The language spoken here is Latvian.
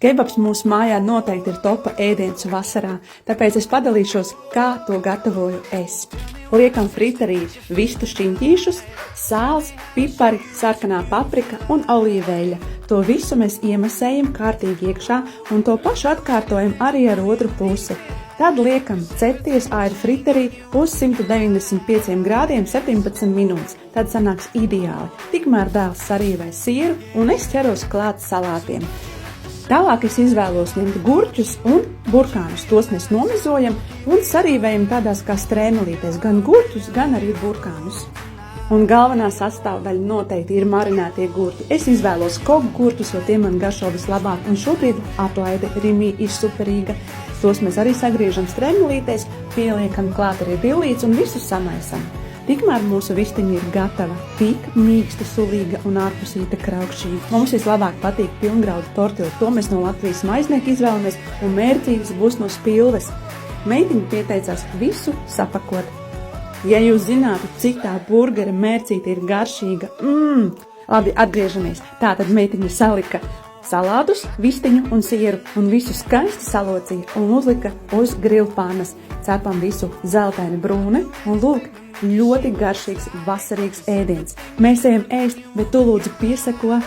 Kebabs mūsu mājā noteikti ir topa ēdiens vasarā, tāpēc es padalīšos, kā to gatavoju es. Liekam friterī vistu šķiņķīšus, sāls, pipari, sarkanā paprika un olīveļa. To visu mēs iemasējam kārtīgi iekšā un to pašu atkārtojam arī ar otru pusi. Tad liekam cepties air friterī uz 195 grādiem 17 minūtes. Tad sanāks ideāli. Tikmēr dēls sarīvē sieru un es ķeros klāt salātiem. Tālāk es izvēlos ņemt gurķus un burkānus. Tos mēs nomizojam un sarīvējam tādās kā strēmelītēs, gan gurķus, gan arī burkānus. Un galvenā sastāvdaļa noteikti ir marinētie gurķi. Es izvēlos koku gurķus, jo tie man garšo vislabāk, un šobrīd atlaide rimī ir superīga. Tos mēs arī sagriežam strēmelītēs, pieliekam klāt arī billītes un visu samaisam. Tikmēr mūsu vistiņa ir gatava, tik mīksta, sulīga un ārpusīta kraukšķīga. Mums vislabāk patīk pilngraudu tortili, to mēs no Latvijas maiznieka izvēlamies, un mērcīgas būs no Spilves. Meitiņa pieteicās visu sapakot. Ja jūs zinātu, cik tā burgera mērcīte ir garšīga, labi, atgriežamies. Tātad meitiņa salika salātus, vistiņu un sieru un visu skaisti salocīja un uzlika uz grilpānas. Cepam visu zeltaini brūni un lūk, ļoti garšīgs, vasarīgs ēdiens. Mēs ejam ēst, bet tu lūdzu piesako